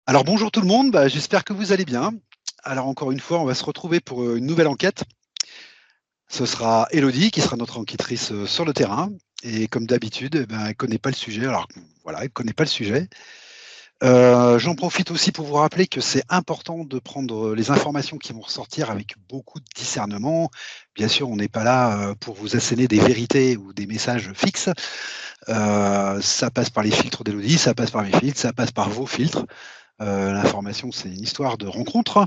Alors bonjour tout le monde, j'espère que vous allez bien. Alors encore une fois, on va se retrouver pour une nouvelle enquête. Ce sera Elodie qui sera notre enquêtrice sur le terrain. Et comme d'habitude, elle ne connaît pas le sujet. Alors voilà, elle ne connaît pas le sujet. J'en profite aussi pour vous rappeler que c'est important de prendre les informations qui vont ressortir avec beaucoup de discernement. Bien sûr, on n'est pas là pour vous asséner des vérités ou des messages fixes. Ça passe par les filtres d'Elodie, ça passe par mes filtres, ça passe par vos filtres. L'information, c'est une histoire de rencontre.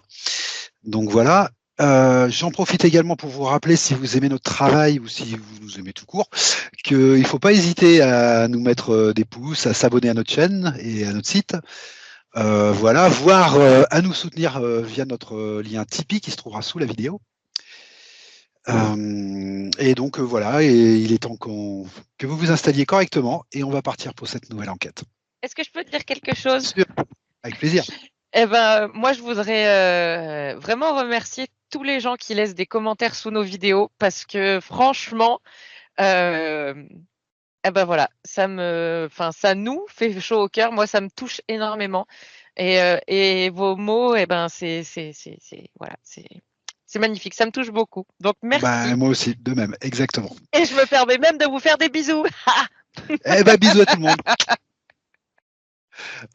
Donc voilà. J'en profite également pour vous rappeler, si vous aimez notre travail ou si vous nous aimez tout court, qu'il ne faut pas hésiter à nous mettre des pouces, à s'abonner à notre chaîne et à notre site. Voilà, voire à nous soutenir via notre lien Tipeee qui se trouvera sous la vidéo. Et donc voilà, et il est temps que vous vous installiez correctement et on va partir pour cette nouvelle enquête. Est-ce que je peux te dire quelque chose? Bien sûr, avec plaisir. Eh ben, moi, je voudrais vraiment remercier tous les gens qui laissent des commentaires sous nos vidéos parce que franchement, eh ben voilà, ça nous fait chaud au cœur. Moi, ça me touche énormément. Et vos mots, eh ben, voilà, c'est magnifique. Ça me touche beaucoup. Donc, merci. Moi aussi, de même, exactement. Et je me permets même de vous faire des bisous. Bisous à tout le monde.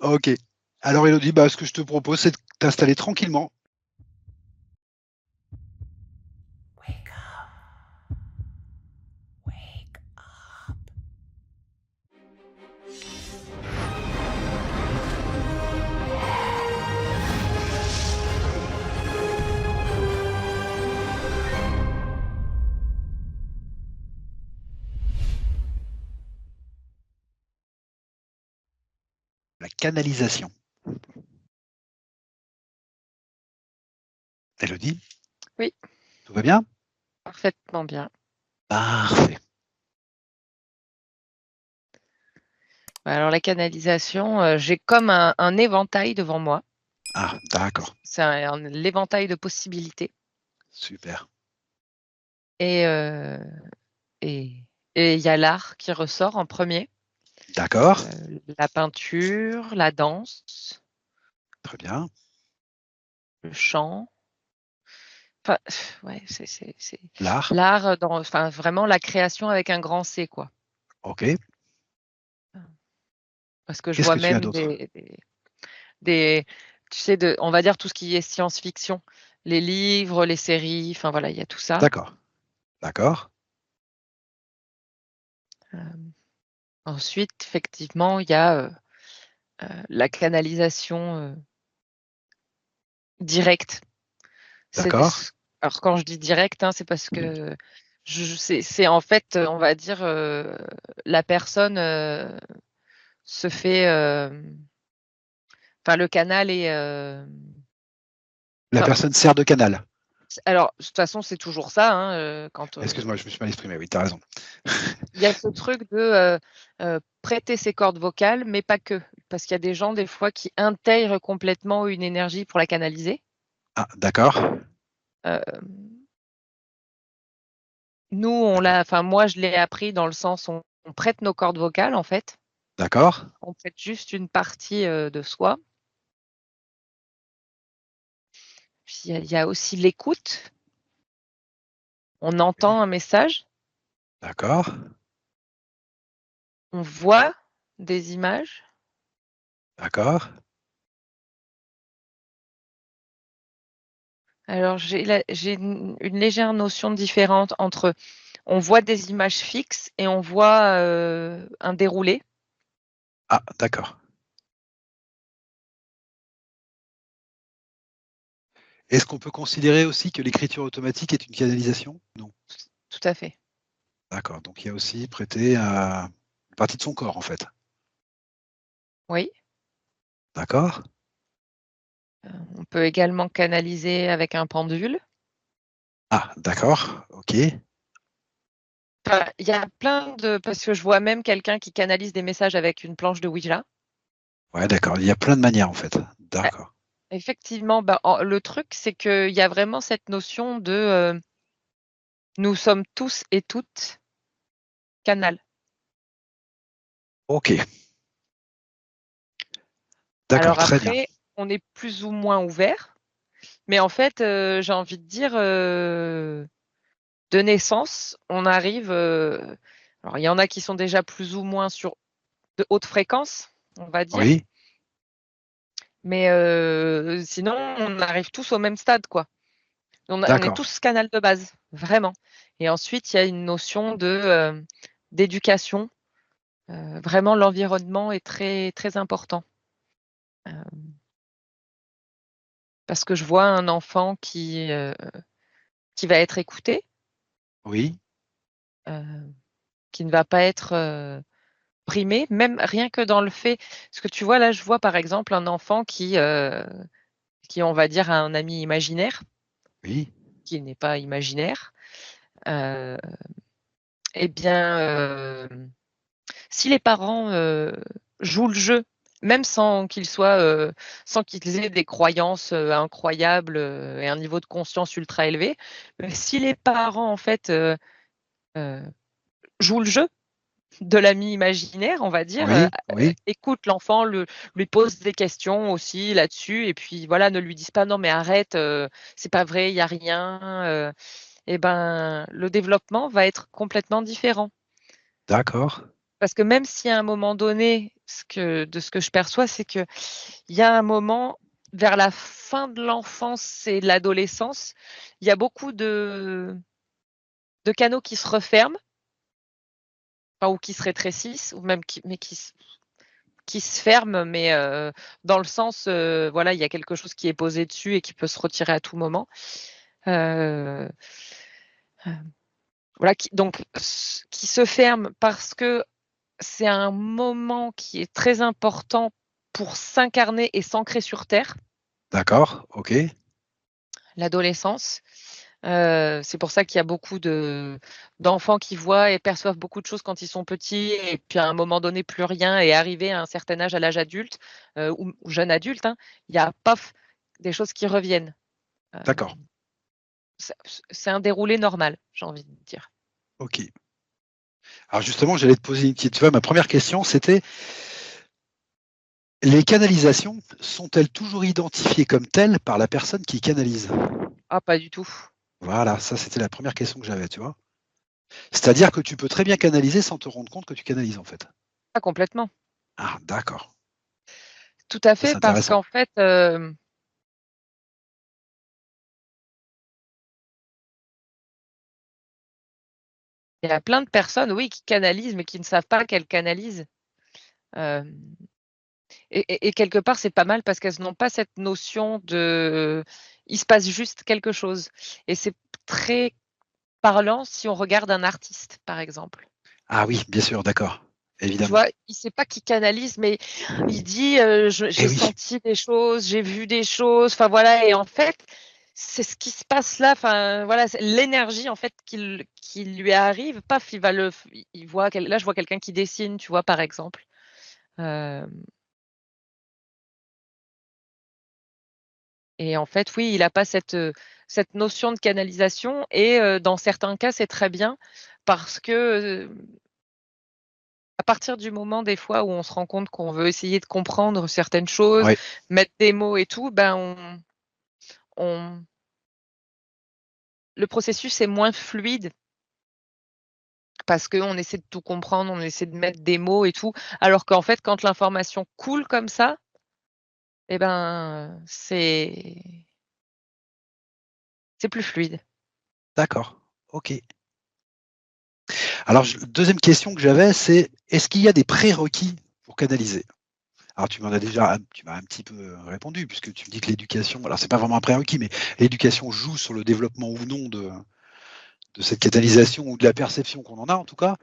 Ok. Alors Elodie, ce que je te propose, c'est de t'installer tranquillement. Wake up. Wake up. La canalisation. Elodie? Oui. Tout va bien? Parfaitement bien. Parfait. Alors, la canalisation, j'ai comme un éventail devant moi. Ah, d'accord. C'est l'éventail de possibilités. Super. Et il y a l'art qui ressort en premier. D'accord. La peinture, la danse, Très bien. le chant. Enfin, ouais, c'est L'art. l'art vraiment la création avec un grand C, quoi. Ok. Parce que je Qu'est-ce vois que tu as même d'autre? tu sais, on va dire tout ce qui est science-fiction, les livres, les séries, enfin voilà, il y a tout ça. D'accord. D'accord. Ensuite, effectivement, il y a la canalisation directe. D'accord. Alors quand je dis direct, hein, c'est parce que c'est en fait, on va dire, la personne se fait, enfin le canal est, La enfin, personne sert de canal. alors de toute façon c'est toujours ça, hein, quand Excuse-moi, je me suis mal exprimé. Oui, tu as raison. il y a ce truc de prêter ses cordes vocales, mais pas que, parce qu'il y a des gens des fois qui intègrent complètement une énergie pour la canaliser. Ah, d'accord. Nous, D'accord. enfin moi je l'ai appris dans le sens où on prête nos cordes vocales en fait. D'accord. On prête juste une partie de soi. Puis il y a aussi l'écoute. On entend un message, D'accord. on voit des images. D'accord. Alors j'ai une légère notion différente entre on voit des images fixes et on voit un déroulé. Ah, d'accord. Est-ce qu'on peut considérer aussi que l'écriture automatique est une canalisation? Non. Tout à fait. D'accord. Donc il y a aussi prêté à une partie de son corps, en fait. Oui. D'accord. On peut également canaliser avec un pendule. Ah, d'accord. Ok. Enfin, il y a plein de parce que je vois même quelqu'un qui canalise des messages avec une planche de Ouija. Ouais, d'accord. Il y a plein de manières, en fait. Ah, D'accord. effectivement, le truc, c'est qu'il y a vraiment cette notion de nous sommes tous et toutes canal. Ok. D'accord, Alors très bien. après, on est plus ou moins ouvert. Mais en fait, j'ai envie de dire, de naissance, on arrive. Alors, il y en a qui sont déjà plus ou moins sur de hautes fréquences, on va dire. Oui, Mais sinon, on arrive tous au même stade, quoi. On est d'accord. tous canal de base, vraiment. Et ensuite, il y a une notion d'éducation. Vraiment, l'environnement est très, très important. Parce que je vois un enfant qui va être écouté, Oui, qui ne va pas être brimé, même rien que dans le fait. Parce que tu vois, là, je vois par exemple un enfant qui, on va dire, a un ami imaginaire, oui, qui n'est pas imaginaire. Euh, eh bien, si les parents jouent le jeu, même sans qu'ils aient des croyances incroyables et un niveau de conscience ultra élevé, si les parents en fait euh, jouent le jeu de l'ami imaginaire, on va dire, oui, oui, écoute l'enfant, lui pose des questions aussi là-dessus, et puis voilà, ne lui disent pas non mais arrête, c'est pas vrai, il y a rien. Et ben, le développement va être complètement différent. d'accord. Parce que même si à un moment donné, de ce que je perçois, c'est qu'il y a un moment, vers la fin de l'enfance et de l'adolescence, il y a beaucoup de canaux qui se referment, enfin, ou qui se rétrécissent, ou même qui se ferment, mais dans le sens, voilà, il y a quelque chose qui est posé dessus et qui peut se retirer à tout moment. Euh, voilà, donc, qui se ferme parce que c'est un moment qui est très important pour s'incarner et s'ancrer sur terre, D'accord, ok. l'adolescence. C'est pour ça qu'il y a beaucoup d'enfants qui voient et perçoivent beaucoup de choses quand ils sont petits et puis à un moment donné plus rien et arrivé à un certain âge, à l'âge adulte ou jeune adulte, hein, il y a paf, des choses qui reviennent. Euh, D'accord, c'est c'est un déroulé normal, j'ai envie de dire. ok. Alors justement, j'allais te poser une petite. Tu vois, ma première question, c'était les canalisations sont-elles toujours identifiées comme telles par la personne qui canalise? Ah, pas du tout. Voilà, ça c'était la première question que j'avais, tu vois. C'est-à-dire que tu peux très bien canaliser sans te rendre compte que tu canalises en fait. Pas complètement. Ah, d'accord. Tout à Ça, c'est fait, parce intéressant. qu'en fait, il y a plein de personnes, oui, qui canalisent, mais qui ne savent pas qu'elles canalisent. Euh, et quelque part, c'est pas mal parce qu'elles n'ont pas cette notion de il se passe juste quelque chose. Et c'est très parlant si on regarde un artiste, par exemple. Ah oui, bien sûr, d'accord. Tu Évidemment. vois, il ne sait pas qu'il canalise, mais il dit Eh j'ai oui, senti des choses, j'ai vu des choses. Enfin voilà, et en fait, c'est ce qui se passe là. Enfin voilà, c'est l'énergie en fait qui lui arrive. Paf, il voit. Là, je vois quelqu'un qui dessine, tu vois, par exemple. Euh, Et en fait, oui, il n'a pas cette notion de canalisation et dans certains cas, c'est très bien parce que, à partir du moment des fois où on se rend compte qu'on veut essayer de comprendre certaines choses, ouais, mettre des mots et tout, ben on le processus est moins fluide parce qu'on essaie de tout comprendre, on essaie de mettre des mots et tout, alors qu'en fait, quand l'information coule comme ça, et ben, c'est plus fluide. d'accord. Ok. Alors, deuxième question que j'avais, c'est est-ce qu'il y a des prérequis pour canaliser? Alors, tu m'as un petit peu répondu, puisque tu me dis que l'éducation, alors c'est pas vraiment un prérequis, mais l'éducation joue sur le développement ou non de cette canalisation ou de la perception qu'on en a en tout cas.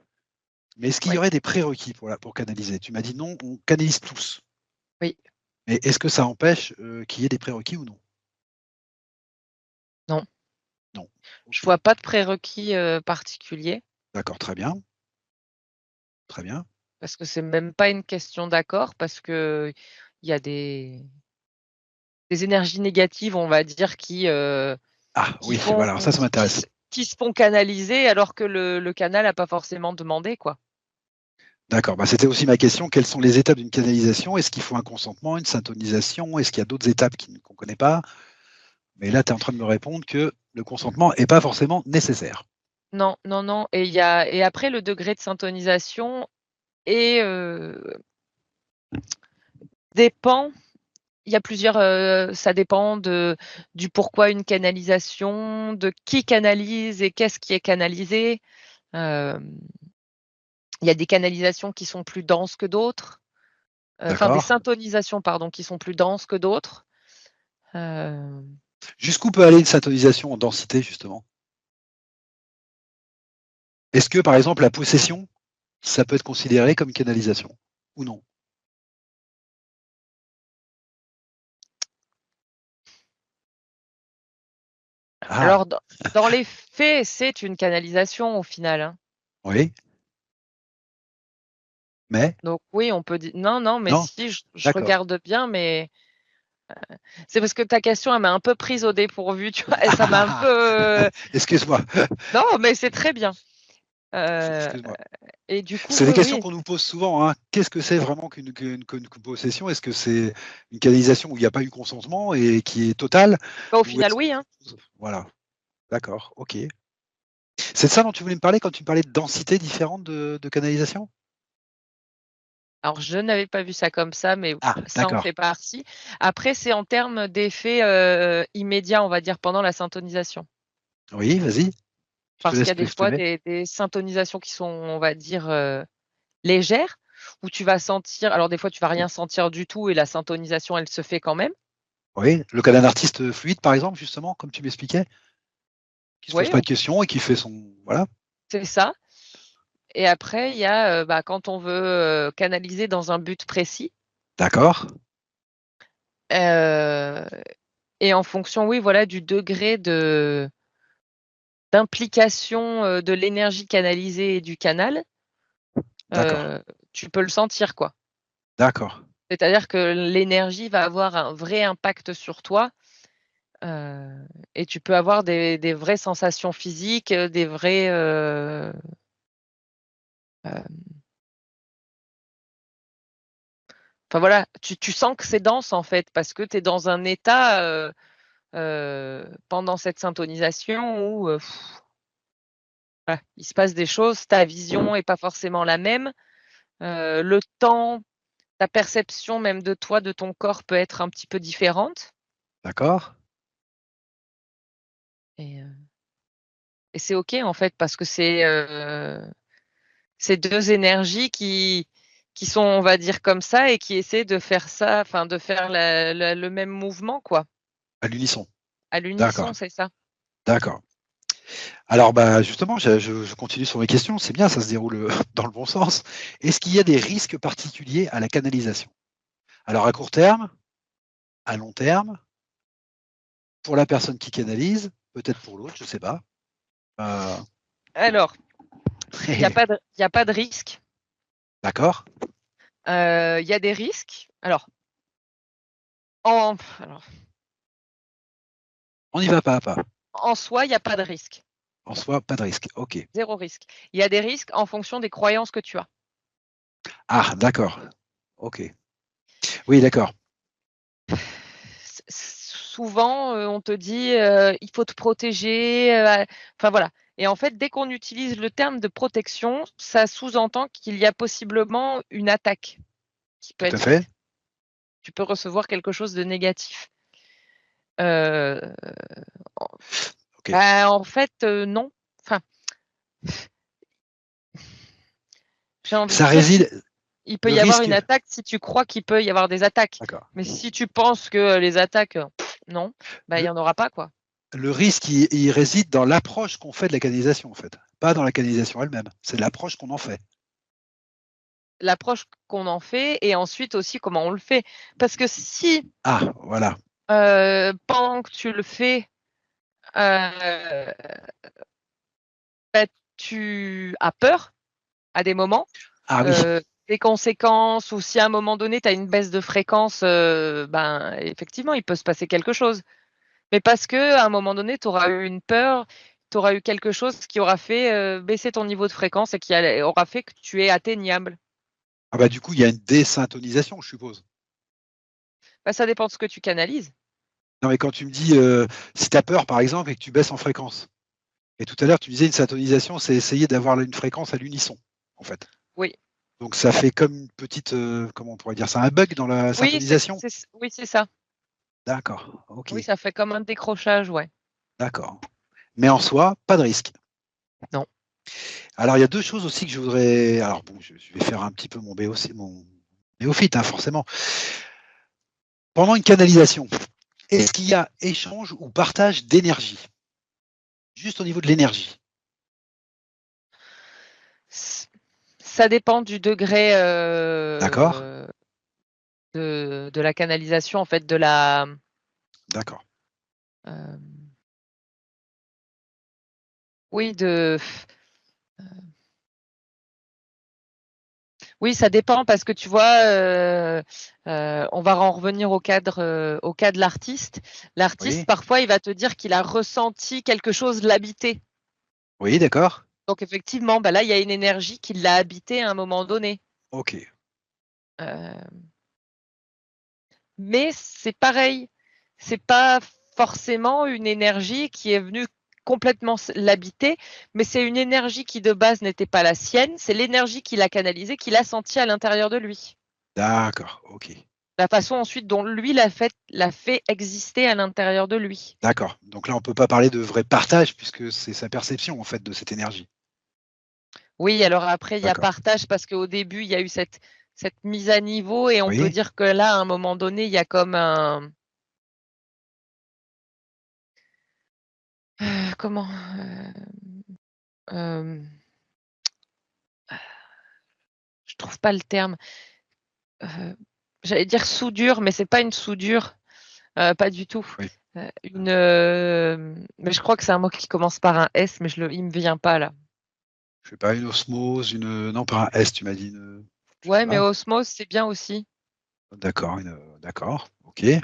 Mais est-ce qu'il y Oui, aurait des prérequis pour canaliser? Tu m'as dit non, on canalise tous. oui, Mais est-ce que ça empêche qu'il y ait des prérequis ou non? non. Non. Je Ok. vois pas de prérequis particuliers. D'accord, très bien. Très bien. Parce que c'est même pas une question d'accord, parce que il y a des énergies négatives, on va dire, Ah qui oui, voilà, font alors ça m'intéresse. qui se font canaliser alors que le canal a pas forcément demandé, quoi. D'accord. Bah, c'était aussi ma question. Quelles sont les étapes d'une canalisation? Est-ce qu'il faut un consentement, une syntonisation? Est-ce qu'il y a d'autres étapes qu'on ne connaît pas? Mais là, tu es en train de me répondre que le consentement n'est pas forcément nécessaire. Non, non, non. Et après, le degré de syntonisation est, dépend. Il y a plusieurs, ça dépend du pourquoi une canalisation, de qui canalise et qu'est-ce qui est canalisé. Hem, il y a des canalisations qui sont plus denses que d'autres, enfin des D'accord. syntonisations, pardon, qui sont plus denses que d'autres. Hem, Jusqu'où peut aller une syntonisation en densité, justement? Est-ce que, par exemple, la possession, ça peut être considéré comme une canalisation ou non? Ah, alors dans les faits, c'est une canalisation au final, hein. oui, mais Donc oui, on peut dire non, non, mais non? si je D'accord. regarde bien, mais c'est parce que ta question, elle m'a un peu prise au dépourvu, tu vois? Et ça m'a un peu, Excuse-moi, non, mais c'est très bien. Heu excuse-moi. et du coup, C'est des oui, questions oui. qu'on nous pose souvent, hein. Qu'est-ce que c'est vraiment qu'une possession? Est-ce que c'est une canalisation où il n'y a pas eu consentement et qui est totale? Bah, au Ou final, est-ce oui, hein. voilà, d'accord, OK. C'est de ça dont tu voulais me parler quand tu me parlais de densités différentes de canalisation? Alors je n'avais pas vu ça comme ça, mais Ah, ça en d'accord. fait partie. Après, c'est en termes d'effets, immédiats, on va dire, pendant la syntonisation. Oui, vas-y, je te Parce qu'il y laisse a des fois t'exprimer. des syntonisations qui sont, on va dire, légères, où tu vas sentir, alors des fois, tu vas rien sentir du tout et la syntonisation, elle se fait quand même. Oui, le cas d'un artiste fluide, par exemple, justement, comme tu m'expliquais, qui se pose Oui, pas de questions et qui fait son voilà, c'est ça. Et après, il y a, bah, quand on veut, canaliser dans un but précis, d'accord, heu et en fonction, oui, voilà, du degré d'implication, de l'énergie canalisée et du canal, d'accord, heu, tu peux le sentir, quoi. d'accord, C'est-à-dire que l'énergie va avoir un vrai impact sur toi, heu et tu peux avoir des vraies sensations physiques, des vrais, hem, enfin voilà, tu sens que c'est dense, en fait, parce que tu es dans un état, pendant cette syntonisation où, voilà, il se passe des choses, ta vision est pas forcément la même, le temps, ta perception même de toi, de ton corps peut être un petit peu différente d'accord. et heu et c'est OK, en fait, parce que c'est 2 énergies qui sont, on va dire, comme ça et qui essaient de faire ça, enfin de faire le même mouvement, quoi. À l'unisson. À D'accord, l'unisson, c'est ça. d'accord. Alors, bah, justement, je continue sur mes questions. C'est bien, ça se déroule dans le bon sens. Est-ce qu'il y a des risques particuliers à la canalisation? Alors, à court terme, à long terme, pour la personne qui canalise, peut-être pour l'autre, je ne sais pas. Euh, Alors, il y a pas de risque. d'accord, Il y a des risques. Alors, on y va pas à pas. en soi, il y a pas de risque. En soi, pas de risque. OK. 0 risque. Il y a des risques en fonction des croyances que tu as. Ah, d'accord. OK. Oui, d'accord. Souvent, on te dit, «Il faut te protéger», enfin voilà, et en fait, dès qu'on utilise le terme de protection, ça sous-entend qu'il y a possiblement une attaque qui peut Tout à être fait. faite. Tu peux recevoir quelque chose de négatif. Heu, OK. bah, en fait, non. Enfin, j'ai envie de Ça dire qu'il réside peut le y avoir risque une attaque si tu crois qu'il peut y avoir des attaques. d'accord. Mais si tu penses que les attaques, non, bah, il y Le en aura pas, quoi. le risque, il réside dans l'approche qu'on fait de la canalisation, en fait, pas dans la canalisation elle-même. C'est l'approche qu'on en fait. L'approche qu'on en fait et ensuite aussi comment on le fait. Parce que si, Ah, voilà. pendant que tu le fais, heu, bah, tu as peur à des moments, Ah oui, heu, des conséquences, ou si à un moment donné tu as une baisse de fréquence, ben, effectivement, il peut se passer quelque chose. Mais parce qu'à un moment donné, tu auras eu une peur, tu auras eu quelque chose qui aura fait, baisser ton niveau de fréquence et qui aura fait que tu es atteignable. Ah bah du coup, il y a une désyntonisation, je suppose. Bah, ça dépend de ce que tu canalises. Non, mais quand tu me dis, si tu as peur, par exemple, et que tu baisses en fréquence. Et tout à l'heure, tu disais une syntonisation, c'est essayer d'avoir une fréquence à l'unisson, en fait. Oui. Donc ça fait comme une petite, comment on pourrait dire ça, un bug dans la Oui, syntonisation? oui, c'est ça. D'accord, ok, Oui, ça fait comme un décrochage, ouais. d'accord. Mais en soi, pas de risque. Non. Alors, il y a deux choses aussi que je voudrais. Alors, bon, je vais faire un petit peu mon mon néophyte, hein, forcément. Pendant une canalisation, est-ce qu'il y a échange ou partage d'énergie? Juste au niveau de l'énergie. Ça dépend du degré D'accord? de la canalisation, en fait, de la. D'accord. euh, oui, de. Oui, ça dépend parce que tu vois, on va en revenir au cas de l'artiste. L'artiste, Oui, parfois, il va te dire qu'il a ressenti quelque chose l'habiter. oui, d'accord. Donc, effectivement, bah là, il y a une énergie qui l'a habité à un moment donné. Ok, Euh, mais c'est pareil, c'est pas forcément une énergie qui est venue complètement l'habiter, mais c'est une énergie qui de base n'était pas la sienne, c'est l'énergie qu'il a canalisée, qu'il a sentie à l'intérieur de lui. d'accord, ok. La façon ensuite dont lui l'a fait exister à l'intérieur de lui. D'accord. Donc là, on ne peut pas parler de vrai partage puisque c'est sa perception, en fait, de cette énergie. Oui, alors après, il y a D'accord. partage parce qu'au début, il y a eu cette mise à niveau et on peut Oui, dire que là, à un moment donné, il y a comme un. Comment euh, je trouve pas le terme. J'allais dire soudure, mais c'est pas une soudure, pas du tout. oui. Mais je crois que c'est un mot qui commence par un S, mais il me vient pas là. Je sais pas, une osmose, une. Non, pas un S, tu m'as dit une. Je sais Ouais, mais pas. osmose, c'est bien aussi. D'accord, d'accord, ok. Et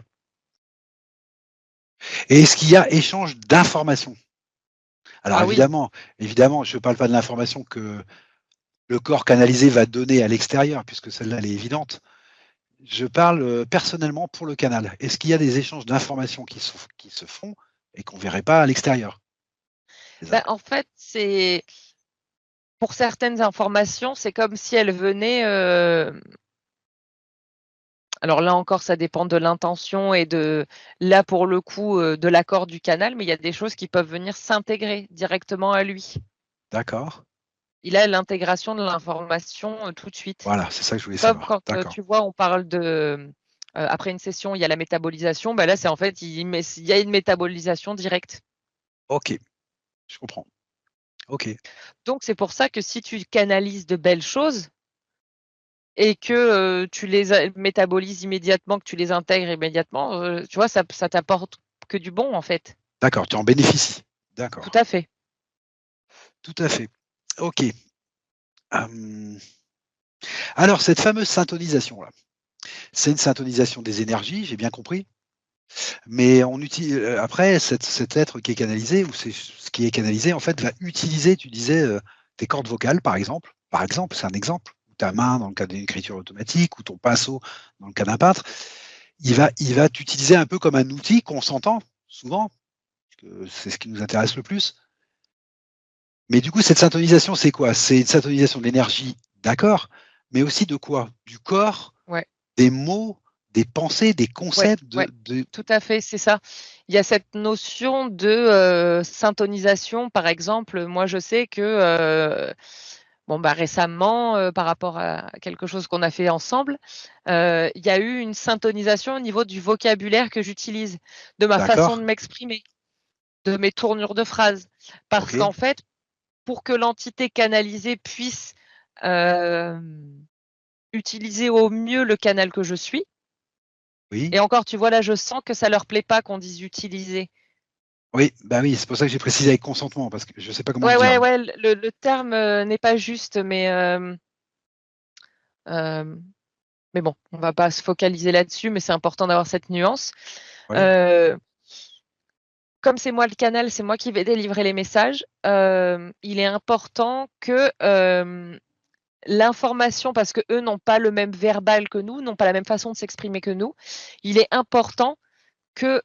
est-ce qu'il y a échange d'informations? Alors Ah oui, évidemment, je ne parle pas de l'information que le corps canalisé va donner à l'extérieur, puisque celle-là, elle est évidente. Je parle personnellement pour le canal. Est-ce qu'il y a des échanges d'informations qui se font et qu'on ne verrait pas à l'extérieur? bah, en fait, c'est pour certaines informations, c'est comme si elles venaient. Alors là encore, ça dépend de l'intention et là pour le coup, de l'accord du canal, mais il y a des choses qui peuvent venir s'intégrer directement à lui. D'accord. Il a l'intégration de l'information tout de suite. Voilà, c'est ça que je voulais Comme savoir. quand D'accord. tu vois, on parle après une session, il y a la métabolisation, bah là, c'est en fait, il y a une métabolisation directe. Ok, je comprends. Ok, Donc, c'est pour ça que si tu canalises de belles choses et que tu les métabolises immédiatement, que tu les intègres immédiatement, tu vois, ça t'apporte que du bon, en fait. d'accord, tu en bénéficies. Tout D'accord, à fait. tout à fait. Ok. Hum, Alors, cette fameuse syntonisation-là, c'est une syntonisation des énergies, j'ai bien compris. Mais on utilise après cet être qui est canalisé ou ce qui est canalisé en fait va utiliser, tu disais, tes cordes vocales par exemple. Par exemple, c'est un exemple, ou ta main dans le cas d'une écriture automatique ou ton pinceau dans le cas d'un peintre. Il va t'utiliser un peu comme un outil qu'on s'entend souvent, parce que c'est ce qui nous intéresse le plus. Mais du coup, cette syntonisation, c'est quoi? C'est une syntonisation de l'énergie, d'accord, mais aussi de quoi? Du corps, Ouais, des mots, des pensées, des ouais, concepts ouais. de Tout à fait, c'est ça. Il y a cette notion de syntonisation, par exemple. Moi, je sais que bon, bah, récemment, par rapport à quelque chose qu'on a fait ensemble, il y a eu une syntonisation au niveau du vocabulaire que j'utilise, de ma façon d'accord? de m'exprimer, de mes tournures de phrases. Parce OK. qu'en fait, pour que l'entité canalisée puisse, hem, utiliser au mieux le canal que je suis Oui. et encore, tu vois, là, je sens que ça leur plaît pas qu'on dise «utiliser». Oui, bah oui, c'est pour ça que j'ai précisé avec consentement, parce que je ne sais pas comment le Ouais, dire. ouais, ouais, le terme, n'est pas juste, hem, mais bon, on va pas se focaliser là-dessus, mais c'est important d'avoir cette nuance. Oui, Heu, Comme c'est moi le canal, c'est moi qui vais délivrer les messages, il est important que, l'information, parce que eux n'ont pas le même verbal que nous, n'ont pas la même façon de s'exprimer que nous, il est important que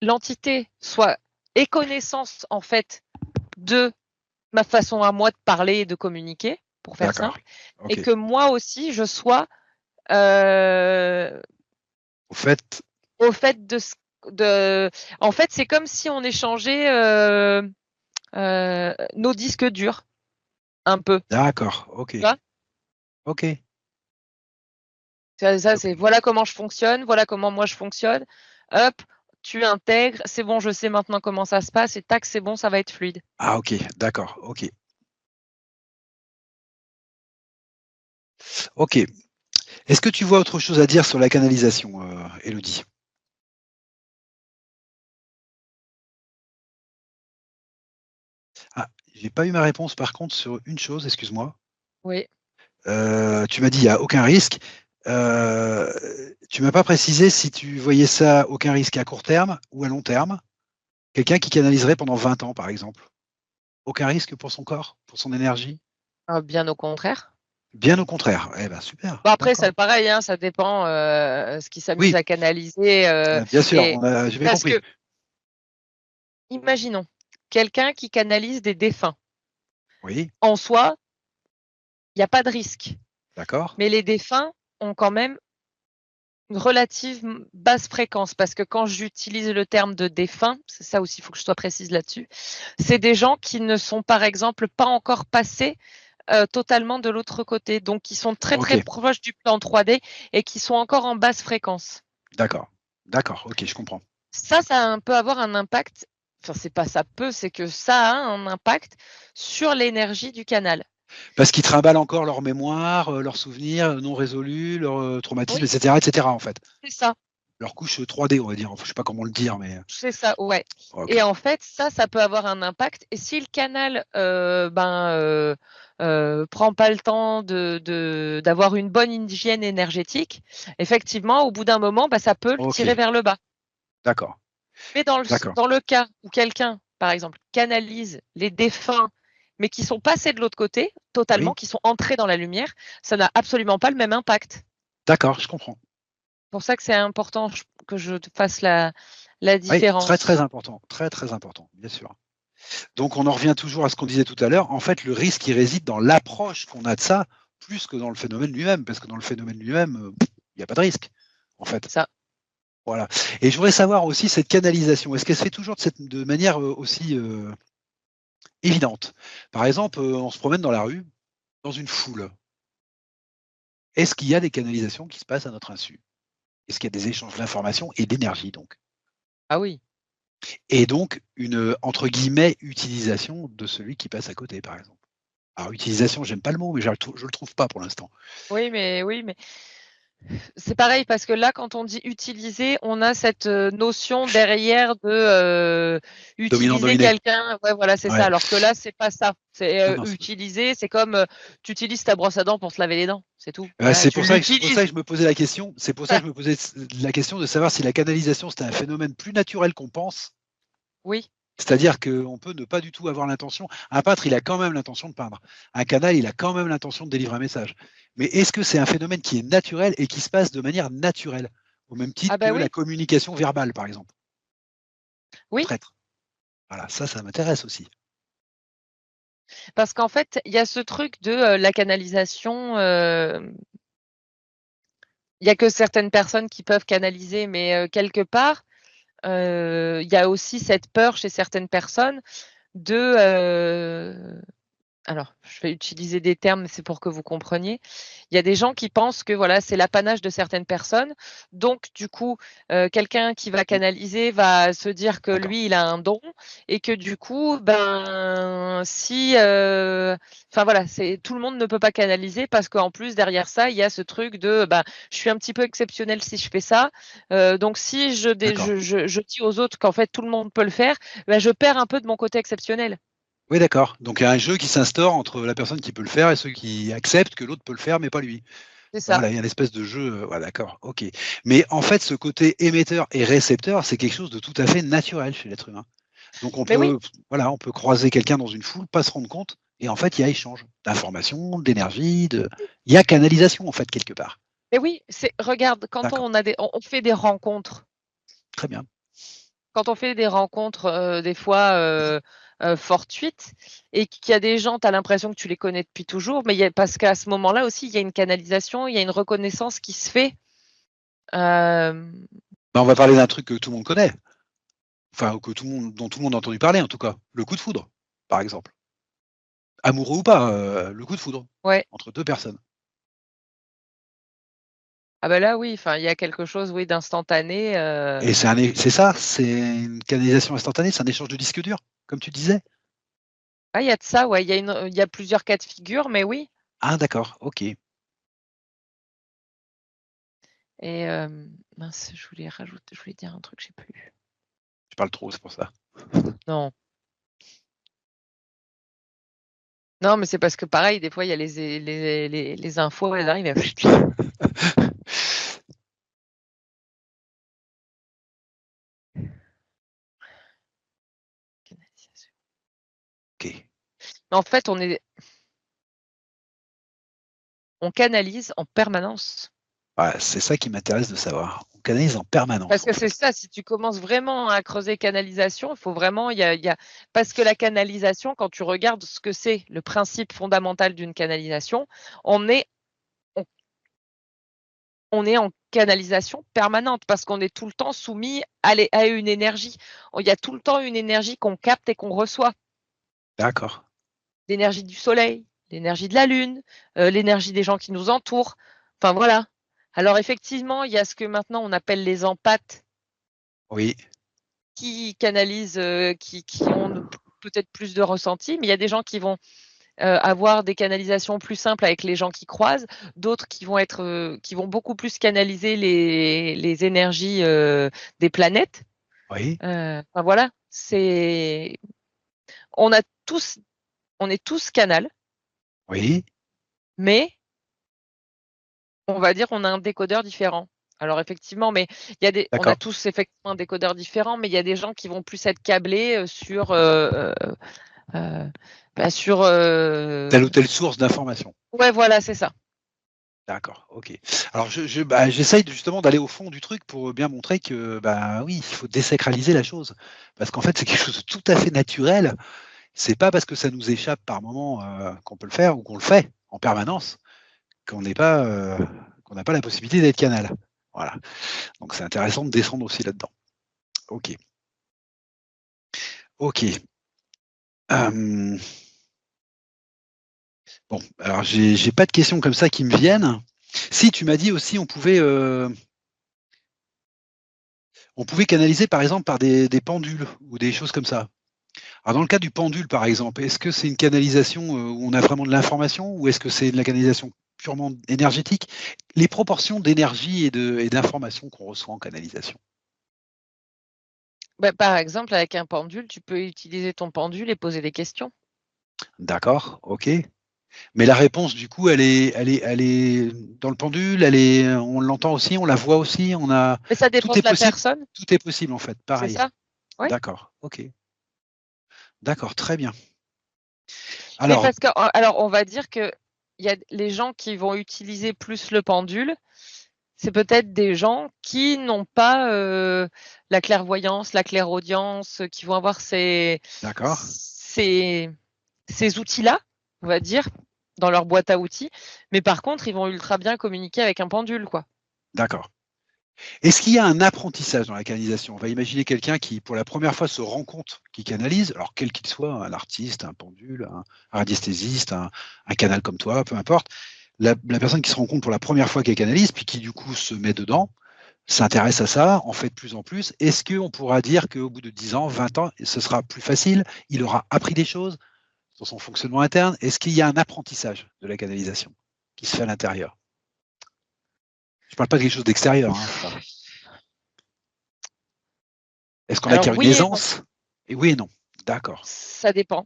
l'entité ait connaissance en fait de ma façon à moi de parler et de communiquer, pour faire D'accord. simple, et que moi aussi je sois Au fait, au fait en fait, c'est comme si on échangeait nos disques durs, un peu. d'accord, ok. Tu vois? Ok. Ça, Ok. c'est voilà comment je fonctionne, voilà comment moi je fonctionne. Hop, tu intègres, c'est bon, je sais maintenant comment ça se passe, et tac, c'est bon, ça va être fluide. Ah ok, d'accord, ok. Ok. Est-ce que tu vois autre chose à dire sur la canalisation, Élodie? Ah, j'ai pas eu ma réponse par contre sur une chose, excuse-moi. Oui. Tu m'as dit il n'y a aucun risque. Tu m'as pas précisé si tu voyais ça aucun risque à court terme ou à long terme. Quelqu'un qui canaliserait pendant 20 ans, par exemple. Aucun risque pour son corps, pour son énergie? Bien au contraire. Bien au contraire. Eh ben super, Bon, après, d'accord. c'est pareil, hein, ça dépend ce qui s'amuse Oui, à canaliser. bien sûr, Et j'ai bien parce compris. que, imaginons, quelqu'un qui canalise des défunts. Oui, En soi, il n'y a pas de risque. d'accord. Mais les défunts ont quand même une relative basse fréquence, parce que quand j'utilise le terme de défunt, c'est ça aussi, il faut que je sois précise là-dessus, c'est des gens qui ne sont par exemple pas encore passés totalement de l'autre côté, donc qui sont très Ok, très proches du plan 3D et qui sont encore en basse fréquence. d'accord. D'accord, ok, je comprends. Ça peut avoir un impact, enfin c'est pas ça peut, c'est que ça a un impact sur l'énergie du canal. Parce qu'ils trimballent encore leur mémoire, leurs souvenirs non résolus, leurs traumatismes, Oui, etc., en fait. c'est ça. Leur couche 3D, on va dire. Enfin, je sais pas comment le dire, mais C'est ça, ouais. ok. Et en fait, ça peut avoir un impact. Et si le canal, prend pas le temps d'avoir une bonne hygiène énergétique, effectivement, au bout d'un moment, ça peut le Ok, tirer vers le bas. d'accord, Mais d'accord. dans le cas où quelqu'un, par exemple, canalise les défunts, mais qui sont passés de l'autre côté, totalement, Oui, qui sont entrés dans la lumière, ça n'a absolument pas le même impact. d'accord, je comprends. C'est pour ça que c'est important que je fasse la Oui, très différence. très important, très très important, bien sûr. Donc on en revient toujours à ce qu'on disait tout à l'heure. En fait, le risque il réside dans l'approche qu'on a de ça, plus que dans le phénomène lui-même, parce que dans le phénomène lui-même, il n'y a pas de risque, en fait. Ça. Voilà. Et je voudrais savoir aussi cette canalisation. Est-ce qu'elle se fait toujours de manière aussi évidente? Par exemple, on se promène dans la rue, dans une foule. Est-ce qu'il y a des canalisations qui se passent à notre insu? Est-ce qu'il y a des échanges d'informations et d'énergie donc? Ah oui. Et donc une entre guillemets utilisation de celui qui passe à côté, par exemple. Alors utilisation, j'aime pas le mot, mais je le trouve pas pour l'instant. Oui, mais c'est pareil parce que là, quand on dit utiliser, on a cette notion derrière de utiliser Dominant-dominé. quelqu'un. Ouais, voilà, c'est ça. Ouais. Alors que là, c'est pas ça. C'est Non, non, utiliser, c'est comme tu utilises ta brosse à dents pour se laver les dents, c'est tout. ouais, Voilà, tu c'est pour ça l'utilises. que je me posais la question. C'est pour ça que je me posais la question de savoir si la canalisation, c'était un phénomène plus naturel qu'on pense. Oui. C'est-à-dire qu'on peut ne pas du tout avoir l'intention. Un peintre, il a quand même l'intention de peindre. Un canal, il a quand même l'intention de délivrer un message. Mais est-ce que c'est un phénomène qui est naturel et qui se passe de manière naturelle, au même titre Ah que bah la oui, communication verbale, par exemple, oui. entre êtres? Voilà, ça m'intéresse aussi. Parce qu'en fait, il y a ce truc de la canalisation. Il y a que certaines personnes qui peuvent canaliser, mais quelque part, il y a aussi cette peur chez certaines personnes de, alors, je vais utiliser des termes, mais c'est pour que vous compreniez. Il y a des gens qui pensent que voilà, c'est l'apanage de certaines personnes. Donc, du coup, quelqu'un qui va Mmh, canaliser va se dire que d'accord. lui, il a un don et que du coup, si, enfin voilà, c'est tout le monde ne peut pas canaliser parce qu'en plus derrière ça, il y a ce truc de, je suis un petit peu exceptionnel si je fais ça. Donc si D'accord. je dis aux autres qu'en fait tout le monde peut le faire, je perds un peu de mon côté exceptionnel. Oui, d'accord. Donc il y a un jeu qui s'instaure entre la personne qui peut le faire et ceux qui acceptent que l'autre peut le faire, mais pas lui. C'est ça. Voilà, il y a une espèce de jeu, ouais, d'accord, OK. Mais en fait, ce côté émetteur et récepteur, c'est quelque chose de tout à fait naturel chez l'être humain. Donc on Mais oui. peut voilà, on peut croiser quelqu'un dans une foule, pas se rendre compte Et en fait, il y a échange d'informations, d'énergie, il y a canalisation, en fait, quelque part. Mais oui, regarde, quand D'accord. on fait des rencontres, Très bien. quand on fait des rencontres, des fois fortuites, et qu'il y a des gens, tu as l'impression que tu les connais depuis toujours, mais parce qu'à ce moment-là aussi, il y a une canalisation, il y a une reconnaissance qui se fait. On va parler d'un truc que tout le monde connaît, enfin, dont tout le monde a entendu parler, en tout cas. Le coup de foudre, par exemple. Amoureux ou pas, le coup de foudre Ouais. entre deux personnes. Ah bah là, oui, il y a quelque chose, oui, d'instantané. Et c'est ça, c'est une canalisation instantanée, c'est un échange de disques durs, comme tu disais. Ah, il y a de ça, ouais, il y a plusieurs cas de figure, mais oui. Ah d'accord, ok. Et mince, je voulais dire un truc, je sais plus. Je parle trop, c'est pour ça. Non. Non, mais c'est parce que pareil, des fois, il y a les infos, elles arrivent. Ok. En fait, on canalise en permanence. Voilà, c'est ça qui m'intéresse de savoir. On canalise en permanence, Parce en que fait. c'est ça, si tu commences vraiment à creuser canalisation, il faut vraiment, parce que la canalisation, quand tu regardes ce que c'est, le principe fondamental d'une canalisation, on est en canalisation permanente parce qu'on est tout le temps soumis à une énergie. Il y a tout le temps une énergie qu'on capte et qu'on reçoit. D'accord. L'énergie du soleil, l'énergie de la lune, l'énergie des gens qui nous entourent. Enfin voilà. Alors effectivement, il y a ce que maintenant on appelle les empathes Oui. qui canalisent, qui ont peut-être plus de ressenti, mais il y a des gens qui vont avoir des canalisations plus simples avec les gens qui croisent, d'autres qui vont beaucoup plus canaliser les énergies des planètes. Oui. Enfin voilà, on a tous, on est tous canal, Oui. mais on va dire on a un décodeur différent. Alors effectivement, mais on a D'accord. tous effectivement un décodeur différent, mais il y a des gens qui vont plus être câblés sur sur. Telle ou telle source d'information. Ouais, voilà, c'est ça. D'accord, ok. Alors j'essaye justement d'aller au fond du truc pour bien montrer que oui, il faut désacraliser la chose. Parce qu'en fait, c'est quelque chose de tout à fait naturel. C'est pas parce que ça nous échappe par moment qu'on peut le faire ou qu'on le fait en permanence qu'on qu'on n'a pas la possibilité d'être canal. Voilà. Donc c'est intéressant de descendre aussi là-dedans. Ok. Ok. Bon, alors j'ai pas de questions comme ça qui me viennent. Si tu m'as dit aussi on pouvait canaliser par exemple par des pendules ou des choses comme ça. Alors dans le cas du pendule par exemple, est-ce que c'est une canalisation où on a vraiment de l'information ou est-ce que c'est de la canalisation purement énergétique? Les proportions d'énergie et d'information qu'on reçoit en canalisation. Bah, par exemple, avec un pendule, tu peux utiliser ton pendule et poser des questions. D'accord, ok. Mais la réponse du coup, elle est dans le pendule, on l'entend aussi, on la voit aussi, Mais ça tout dépend est de la possible, personne, tout est possible en fait, c'est pareil. ça? Oui. D'accord, ok. D'accord, très bien. Mais Alors, parce que, alors, on va dire que il y a les gens qui vont utiliser plus le pendule, c'est peut-être des gens qui n'ont pas la clairvoyance, la clairaudience, qui vont avoir d'accord, ces, ces outils-là, on va dire, dans leur boîte à outils. Mais par contre, ils vont ultra bien communiquer avec un pendule, quoi. d'accord. Est-ce qu'il y a un apprentissage dans la canalisation? On va imaginer quelqu'un qui, pour la première fois, se rend compte qu'il canalise, alors quel qu'il soit, un artiste, un pendule, un radiesthésiste, un canal comme toi, peu importe. La personne qui se rend compte pour la première fois qu'elle canalise, puis qui du coup se met dedans, s'intéresse à ça, en fait de plus en plus, est-ce qu'on pourra dire qu'au bout de 10 ans, 20 ans, ce sera plus facile, il aura appris des choses sur son fonctionnement interne? Est-ce qu'il y a un apprentissage de la canalisation qui se fait à l'intérieur? Je ne parle pas de quelque chose d'extérieur, hein. Est-ce qu'on Alors acquiert une oui et non, aisance? Et oui et non. D'accord. ça dépend.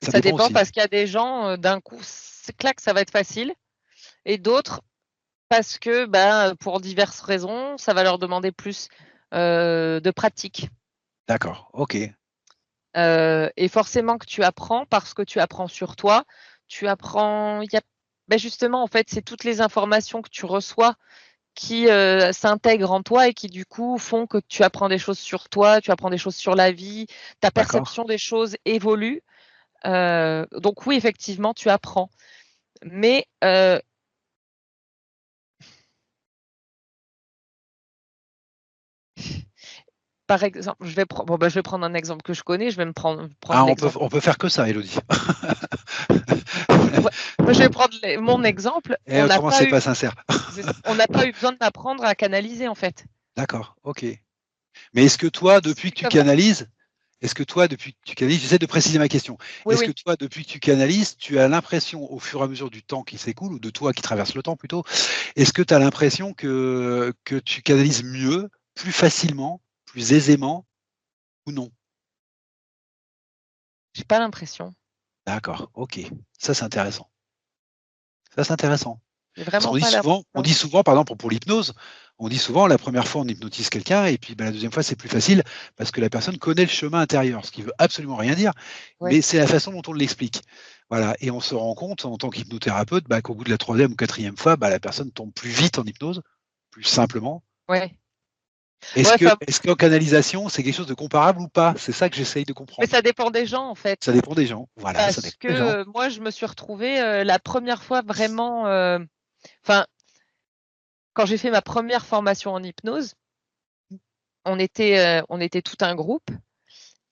Ça Ça dépend dépend aussi. parce qu'il y a des gens, d'un coup, clac, ça va être facile, et d'autres parce que, pour diverses raisons, ça va leur demander plus de pratique. D'accord. Ok. Et forcément que tu apprends parce que tu apprends sur toi. Tu apprends, justement, en fait, c'est toutes les informations que tu reçois qui s'intègrent en toi et qui du coup font que tu apprends des choses sur toi, tu apprends des choses sur la vie, ta D'accord. perception des choses évolue. Donc oui, effectivement, tu apprends. Mais par exemple, je vais prendre un exemple que je connais, je vais me prendre Ah, l'exemple. on peut faire que ça, Élodie. Ouais, moi, je vais prendre mon exemple. Et autrement, c'est pas sincère. On n'a pas eu besoin d'apprendre à canaliser, en fait. D'accord, ok. Mais est-ce que toi, depuis que C'est tu comme ça. canalises, j'essaie de préciser ma question. Oui, Est-ce que oui. toi, depuis que tu canalises, tu as l'impression, au fur et à mesure du temps qui s'écoule, ou de toi qui traverse le temps plutôt, est-ce que tu as l'impression que tu canalises mieux, plus facilement, plus aisément, ou non? J'ai pas l'impression. D'accord, ok. Ça, c'est intéressant. Ça, c'est intéressant. J'ai Parce vraiment qu'on dit pas souvent, l'impression. par exemple, pour l'hypnose, on dit souvent la première fois on hypnotise quelqu'un et puis la deuxième fois c'est plus facile parce que la personne connaît le chemin intérieur, ce qui veut absolument rien dire, Ouais. mais c'est la façon dont on l'explique. Voilà. Et on se rend compte en tant qu'hypnothérapeute qu'au bout de la troisième ou quatrième fois, la personne tombe plus vite en hypnose, plus simplement. Ouais. Est-ce Ouais, que, est-ce qu'en canalisation, c'est quelque chose de comparable ou pas? C'est ça que j'essaye de mais comprendre. ça dépend des gens, en fait. Ça dépend des gens. Voilà, ça Parce dépend que des gens. moi, je me suis retrouvée la première fois vraiment. Enfin, quand j'ai fait ma première formation en hypnose, on était tout un groupe.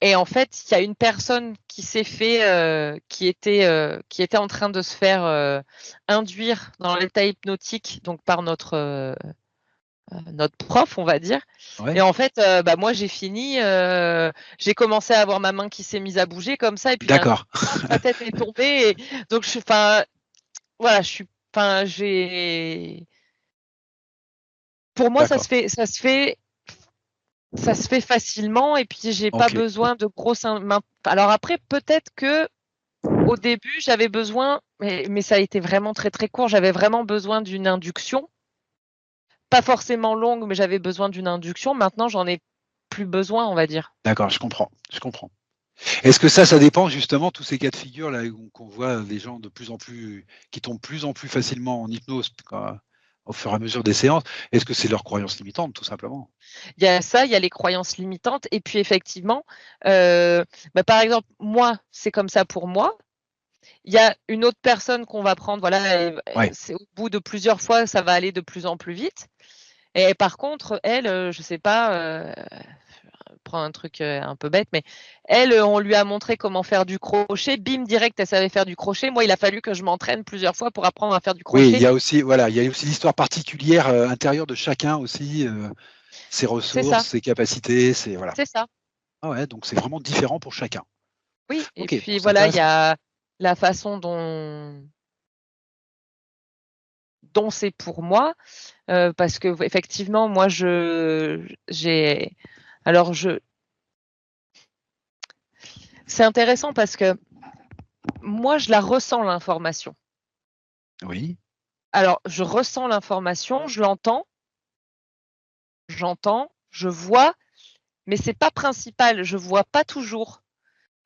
Et en fait, il y a une personne qui s'est fait, qui était en train de se faire induire dans l'état hypnotique, donc par notre prof, on va dire. Et Ouais. en fait, moi, j'ai fini, j'ai commencé à avoir ma main qui s'est mise à bouger comme ça, et puis d'un coup, D'accord. ma tête est tombée. Et donc, voilà, pour moi, D'accord. ça se fait facilement, et puis j'ai pas Ok. besoin de grosses mains. Alors après, peut-être que au début, j'avais besoin, mais ça a été vraiment très très court. J'avais vraiment besoin d'une induction, pas forcément longue, mais j'avais besoin d'une induction. Maintenant, j'en ai plus besoin, on va dire. D'accord, je comprends. Je comprends. Est-ce que ça dépend justement, tous ces cas de figure là qu'on voit des gens de plus en plus, qui tombent plus en plus facilement en hypnose au fur et à mesure des séances, est-ce que c'est leur croyance limitante, tout simplement? Il y a ça, il y a les croyances limitantes, et puis effectivement, par exemple, moi, c'est comme ça pour moi. Il y a une autre personne qu'on va prendre, voilà, Ouais, c'est au bout de plusieurs fois, ça va aller de plus en plus vite. Et par contre, elle, je sais pas, prends un truc un peu bête, mais elle, on lui a montré comment faire du crochet. Bim, direct, elle savait faire du crochet. Moi, il a fallu que je m'entraîne plusieurs fois pour apprendre à faire du oui, il crochet. y a aussi, voilà, il y a aussi l'histoire particulière intérieure de chacun aussi, ses C'est ressources, ça, ses capacités, c'est voilà. c'est ça. Ah ouais, donc c'est vraiment différent pour chacun. Oui, et Ok, bon, puis c'est voilà, il y intéressant. a la façon dont c'est pour moi, parce que effectivement, moi, j'ai, alors c'est intéressant parce que moi, je la ressens l'information. Oui, Alors, je ressens l'information, je l'entends, j'entends, je vois, mais c'est pas principal. Je vois pas toujours.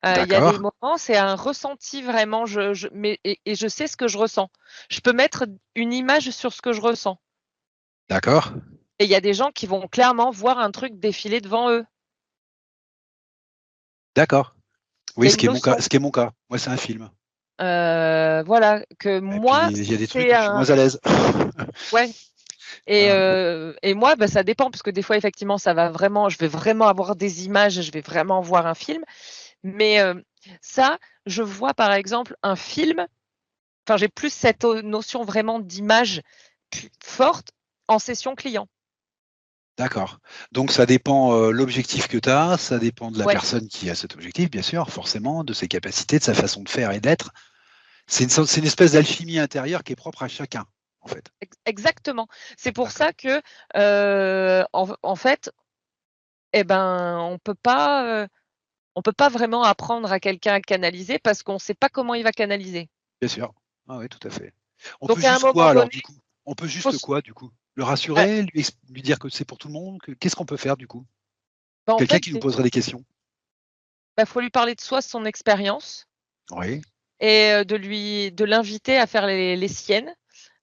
Il y a des d'accord, moments, c'est un ressenti vraiment. Et je sais ce que je ressens. Je peux mettre une image sur ce que je ressens. d'accord, Et il y a des gens qui vont clairement voir un truc défiler devant eux. d'accord. Il y Oui, a une notion. ce qui est mon cas. Moi, c'est un film. Voilà, que Et puis, moi, il y a des trucs c'est où je suis un. moins à l'aise. Ouais. Voilà. Et moi, ça dépend, parce que des fois, effectivement, je vais vraiment avoir des images, je vais vraiment voir un film. Mais ça, je vois par exemple un film, enfin, j'ai plus cette notion vraiment d'image forte en session client. D'accord. Donc ça dépend l'objectif que tu as, ça dépend de la Ouais, personne qui a cet objectif, bien sûr, forcément, de ses capacités, de sa façon de faire et d'être. C'est une espèce d'alchimie intérieure qui est propre à chacun, en fait. exactement. C'est pour D'accord. ça que, en fait, eh ben, on peut pas vraiment apprendre à quelqu'un à canaliser parce qu'on ne sait pas comment il va canaliser. Bien sûr. Ah oui, tout à fait. On peut Donc à un juste moment quoi alors donné, du coup? On peut faut juste s quoi du coup? Le bah, rassurer, lui dire que c'est pour tout le monde? Qu'est-ce qu'on peut faire du coup? en Quelqu'un fait, qui nous poserait des questions. faut lui parler de soi, de son expérience Oui, et de l'inviter à faire les siennes.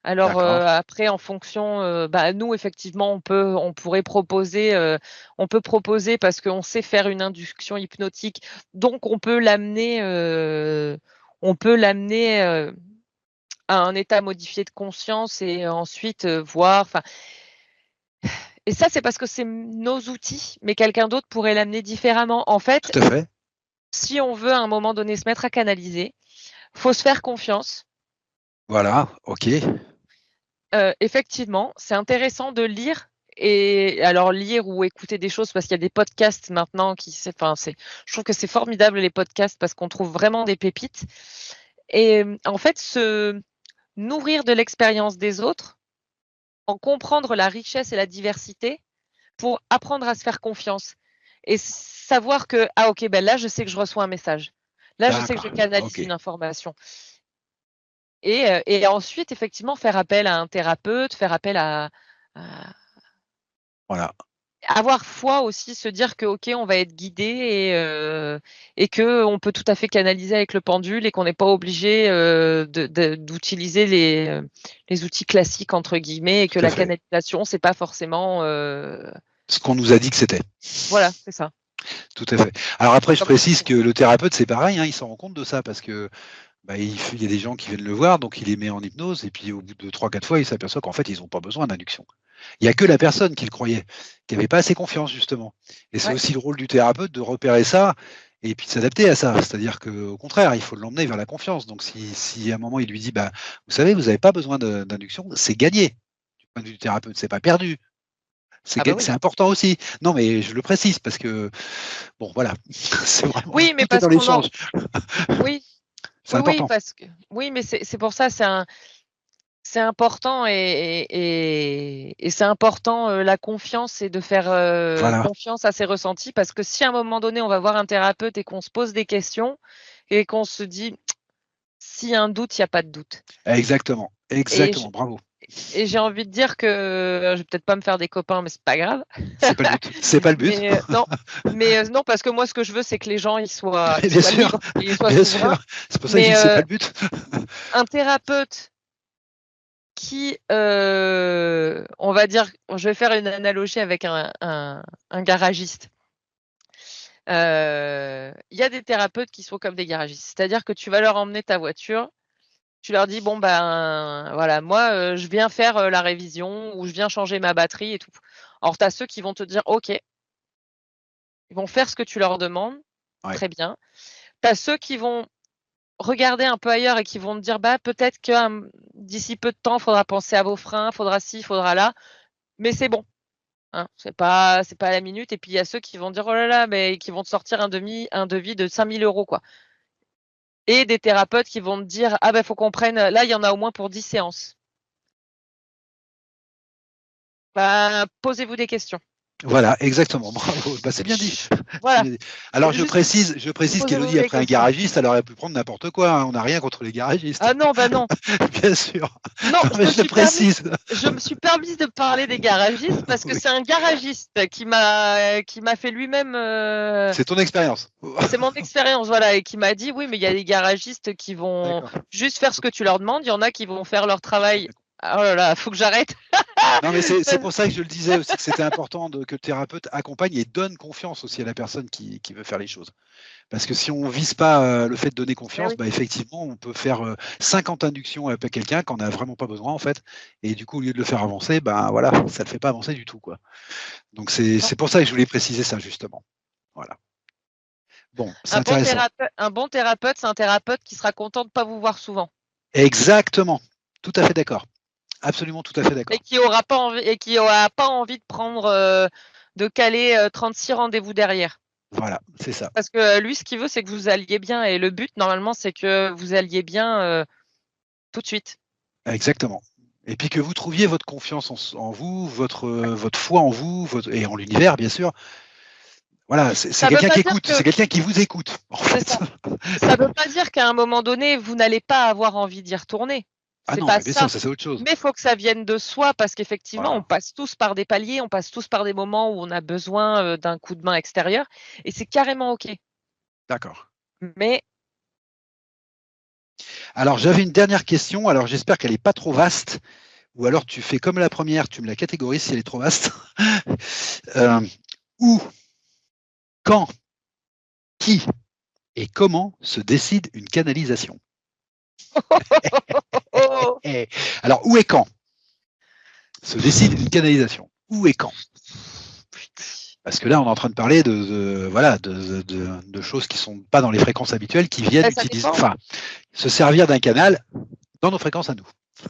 Alors, d'accord. après en fonction, nous effectivement on peut proposer parce qu'on sait faire une induction hypnotique, donc on peut l'amener, à un état modifié de conscience et ensuite, voir enfin et ça c'est parce que c'est nos outils, mais quelqu'un d'autre pourrait l'amener différemment. En fait, Tout à fait. si on veut à un moment donné se mettre à canaliser, faut se faire confiance. Voilà, OK. Effectivement, c'est intéressant de lire et alors lire ou écouter des choses parce qu'il y a des podcasts maintenant je trouve que c'est formidable les podcasts parce qu'on trouve vraiment des pépites et en fait, se nourrir de l'expérience des autres, en comprendre la richesse et la diversité pour apprendre à se faire confiance et savoir que: «Ah OK, ben là, je sais que je reçois un message. Là, je sais que je D'accord, canalise OK. une information». Et ensuite, effectivement, faire appel à un thérapeute, faire appel à Voilà. avoir foi aussi, se dire que OK, on va être guidé et qu'on peut tout à fait canaliser avec le pendule et qu'on n'est pas obligé, d'utiliser les «outils classiques» entre guillemets et que Tout à la fait. canalisation, c'est pas forcément, Ce qu'on nous a dit que c'était. voilà, c'est ça. Tout à fait. Alors après, je Comme précise que le thérapeute, c'est pareil, hein, il s'en rend compte de ça parce que, bah, il y a des gens qui viennent le voir, donc il les met en hypnose et puis au bout de 3-4 fois, il s'aperçoit qu'en fait, ils n'ont pas besoin d'induction. Il y a que la personne qui le croyait, qui avait pas assez confiance justement. Et c'est ouais. aussi le rôle du thérapeute de repérer ça et puis de s'adapter à ça. C'est-à-dire qu'au contraire, il faut l'emmener vers la confiance. Donc si à un moment il lui dit: «Bah, vous savez, vous n'avez pas besoin d'induction», c'est gagné. Du point de vue du thérapeute, c'est pas perdu. Ah bah, C'est oui. important aussi. Non, mais je le précise parce que bon, voilà, c'est vraiment Oui, mais tout est parce dans qu'on en l'échange. oui, C'est oui, important. parce que oui, mais c'est pour ça, c'est important et c'est important, la confiance et de faire, Voilà, confiance à ses ressentis parce que si à un moment donné, on va voir un thérapeute et qu'on se pose des questions et qu'on se dit: «S'il y a un doute, il y a pas de doute» exactement, et j exactement, bravo. et j'ai envie de dire que je vais peut-être pas me faire des copains, mais c'est pas grave. C'est pas le but, c'est pas le but. Non, non, parce que moi, ce que je veux, c'est que les gens, Mais ils soient libres et ils soient bien sûr. souverains, C'est pour ça que je dis mais que c'est pas le but. un thérapeute qui, on va dire je vais faire une analogie avec un garagiste. Il y a des thérapeutes qui sont comme des garagistes. C'est-à-dire que tu vas leur emmener ta voiture, tu leur dis: «Bon, ben, voilà, moi, je viens faire, la révision ou je viens changer ma batterie et tout». Alors tu as ceux qui vont te dire: «OK», ils vont faire ce que tu leur demandes, Ouais, très bien. Tu as ceux qui vont regarder un peu ailleurs et qui vont te dire: «Bah, peut-être que, d'ici peu de temps, il faudra penser à vos freins, il faudra ci, il faudra là, mais c'est bon». Hein, c'est pas à la minute et puis il y a ceux qui vont dire: «Oh là là», mais qui vont te sortir un devis de 5 000 € quoi et des thérapeutes qui vont te dire: «Ah bah, faut qu'on prenne, là, il y en a au moins pour 10 séances». Bah, posez-vous des questions. voilà, exactement, bravo. Bah, c'est bien dit. C'est Voilà, bien dit. Alors juste je précise posez-vous qu'Élodie a des pris un questions. garagiste, elle aurait pu prendre n'importe quoi, hein, on n'a rien contre les garagistes. Ah non, bah, non. Bien sûr. Non, Non, mais je le précise. je me suis permise de parler des garagistes parce que Oui, c'est un garagiste qui m'a fait lui-même, c'est ton expérience. c'est mon expérience, voilà et qui m'a dit: «Oui, mais il y a des garagistes qui vont D'accord. juste faire ce que tu leur demandes, il y en a qui vont faire leur travail». OK. Ah oh là là, faut que j'arrête. Non, mais c'est pour ça que je le disais aussi que c'était important que le thérapeute accompagne et donne confiance aussi à la personne qui veut faire les choses. Parce que si on vise pas, le fait de donner Eh confiance, oui. bah, effectivement, on peut faire, 50 inductions avec quelqu'un qu'on a vraiment pas besoin en fait et du coup, au lieu de le faire avancer, ben, voilà, ça le fait pas avancer du tout, quoi. Donc Non. c'est pour ça que je voulais préciser ça justement. Voilà. Bon, c'est intéressant. Un bon thérapeute, c'est un thérapeute qui sera content de pas vous voir souvent Exactement, tout à fait d'accord. Absolument tout à fait et d'accord. qui aura pas envie de prendre, de caler, 36 rendez-vous derrière. Voilà, c'est ça. Parce que, lui, ce qu'il veut, c'est que vous alliez bien et le but, normalement, c'est que vous alliez bien, tout de suite. Exactement et puis que vous trouviez votre confiance en vous, votre foi en vous, votre et en l'univers bien sûr. Voilà, c'est Ça veut quelqu'un pas qui dire écoute, que c'est quelqu'un qui vous écoute, en c'est fait. ça. Ça veut pas dire qu'à un moment donné, vous n'allez pas avoir envie d'y retourner. Ah C'est non, pas mais bien sûr, ça. ça c'est autre chose. Mais il faut que ça vienne de soi parce qu'effectivement, on Voilà. passe tous par des paliers, on passe tous par des moments où on a besoin, d'un coup de main extérieur et c'est carrément OK. D'accord. Mais Alors, j'avais une dernière question. Alors, j'espère qu'elle n'est pas trop vaste. Ou alors, tu fais comme la première, tu me la catégorises si elle est trop vaste. Où, quand, qui et comment se décide une canalisation? Eh, alors, où et quand se décide une canalisation? Où et quand? Parce que là, on est en train de parler de choses qui ne sont pas dans les fréquences habituelles, qui viennent ça utiliser, dépend. enfin, se servir d'un canal dans nos fréquences à nous.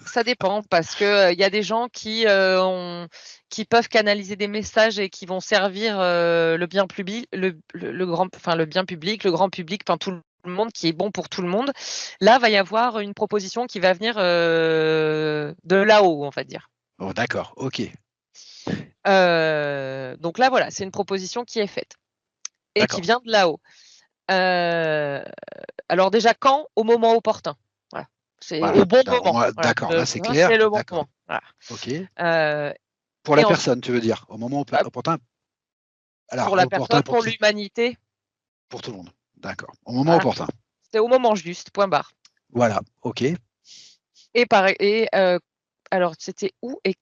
Ça dépend parce que y a des gens qui peuvent canaliser des messages et qui vont servir le bien public, le bien public, le grand public, enfin tout le monde, qui est bon pour tout le monde. Là, va y avoir une proposition qui va venir de là-haut, on va dire. Oh, d'accord, ok, Donc là, voilà, c'est une proposition qui est faite et qui d'accord. vient de là-haut. Alors déjà, quand? Au moment opportun. Voilà. C'est Voilà. au bon Alors, moment. moi, Voilà. d'accord, là c'est clair. C'est le bon D'accord. moment. Voilà. Ok. Pour la Et ensuite, personne, tu veux dire, au moment bah, opportun. Alors, pour la opportun personne, pour pour qui? l'humanité, Pour tout le monde. D'accord. Au moment voilà. opportun. C'est au moment juste, point barre. Voilà. Ok. Et pareil. Et alors, c'était où et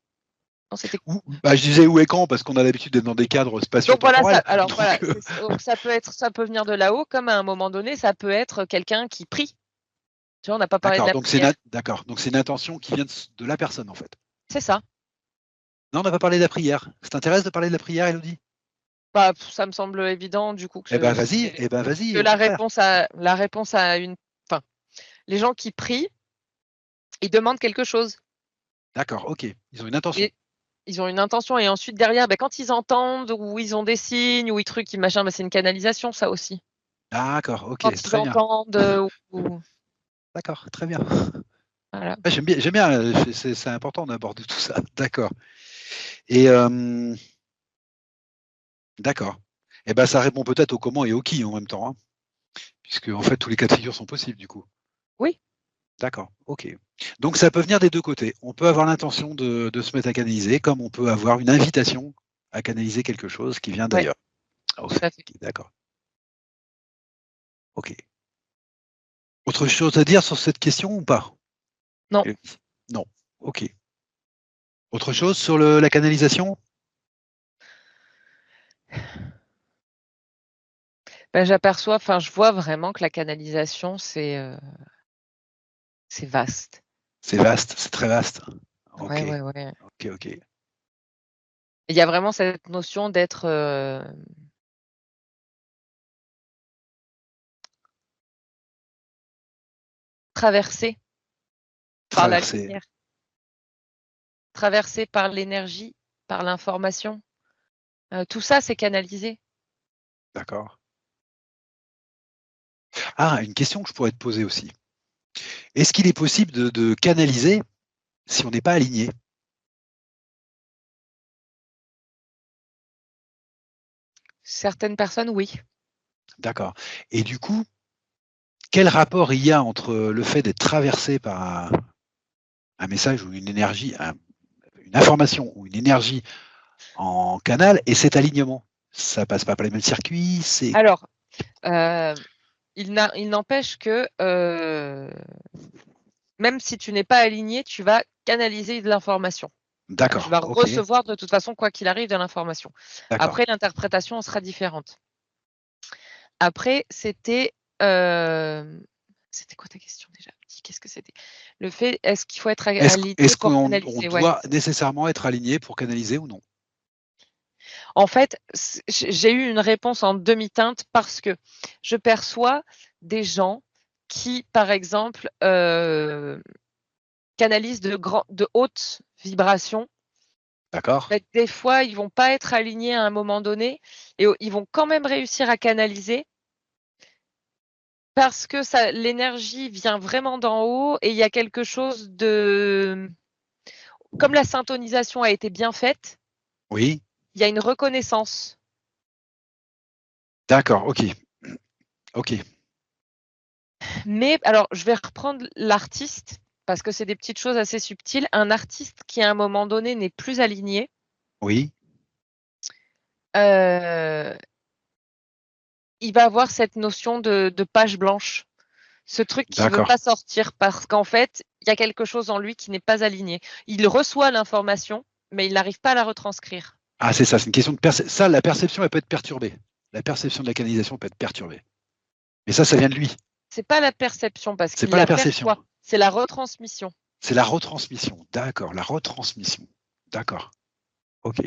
non, c'était. Bah, je disais où et quand parce qu'on a l'habitude d'être dans des cadres Donc voilà, spatio-temporels. alors voilà, Donc, donc ça peut venir de là-haut, comme à un moment donné, ça peut être quelqu'un qui prie. Tu vois, on n'a pas parlé de d'accord. la Donc prière. d'accord. Donc c'est une intention qui vient de la personne en fait. C'est ça. Non, on n'a pas parlé de la prière. Ça t'intéresse de parler de la prière, Elodie? Bah, ça me semble évident du coup Eh ben vas-y. Eh ben vas-y. que Au contraire. la réponse à une. Enfin, les gens qui prient, ils demandent quelque chose. D'accord. Ok. Ils ont une intention. Et ils ont une intention et ensuite derrière, quand ils entendent ou ils ont des signes ou ils trucs, machin, c'est une canalisation ça aussi. D'accord. Ok. Quand ils Très bien. entendent ou D'accord. Très bien. voilà. Ah, j'aime bien. J'aime bien. C'est important d'aborder tout ça. D'accord. Et d'accord. Eh ben ça répond peut-être au comment et au qui en même temps, hein, puisque en fait tous les cas de figure sont possibles du coup. Oui, D'accord. Ok. Donc ça peut venir des deux côtés. On peut avoir l'intention de se mettre à canaliser, comme on peut avoir une invitation à canaliser quelque chose qui vient ouais, d'ailleurs. Ah, tout à fait. d'accord. Ok. Autre chose à dire sur cette question ou pas? Non, Non. Ok. Autre chose sur la canalisation? j'aperçois, je vois vraiment que la canalisation c'est vaste. C'est vaste, c'est très vaste. Ouais, Ok. ouais, ouais. Ok, ok. Il y a vraiment cette notion d'être traversé par la Traverser. lumière, traversé par l'énergie, par l'information. Tout ça, c'est canalisé. D'accord. Ah, une question que je pourrais te poser aussi. Est-ce qu'il est possible de canaliser si on n'est pas aligné? Certaines personnes, oui. D'accord. Et du coup, quel rapport il y a entre le fait d'être traversé par un message ou une énergie, une information ou une énergie en canal et cet alignement? Ça passe pas par les mêmes circuits, c'est Alors, il n'empêche que même si tu n'es pas aligné, tu vas canaliser de l'information. Voilà, tu d'accord, vas ok, recevoir de toute façon, quoi qu'il arrive, de l'information. d'accord. Après, l'interprétation sera différente. Après, c'était quoi ta question déjà? Qu'est-ce que c'était? Le fait, est-ce qu'il faut être aligné Est-ce pour qu'on canaliser? Ouais. doit nécessairement être aligné pour canaliser ou non? En fait, j'ai eu une réponse en demi-teinte parce que je perçois des gens qui, par exemple, canalisent de hautes vibrations. D'accord, Des fois, ils vont pas être alignés à un moment donné et ils vont quand même réussir à canaliser parce que l'énergie vient vraiment d'en haut et il y a quelque chose de comme la syntonisation a été bien faite, oui, il y a une reconnaissance. d'accord, ok, ok, Mais alors, je vais reprendre l'artiste parce que c'est des petites choses assez subtiles. Un artiste qui, à un moment donné, n'est plus aligné, oui, heu, il va avoir cette notion de page blanche. Ce truc qui veut D'accord. pas sortir parce qu'en fait, il y a quelque chose en lui qui n'est pas aligné. Il reçoit l'information, mais il n'arrive pas à la retranscrire. Ah, c'est ça, c'est une question de ça, la perception, elle peut être perturbée. La perception de la canalisation peut être perturbée. Mais ça vient de lui. C'est pas la perception parce C'est qu'il pas la la perception. perçoit, c'est la retransmission. C'est la retransmission. D'accord, la retransmission. D'accord. Ok.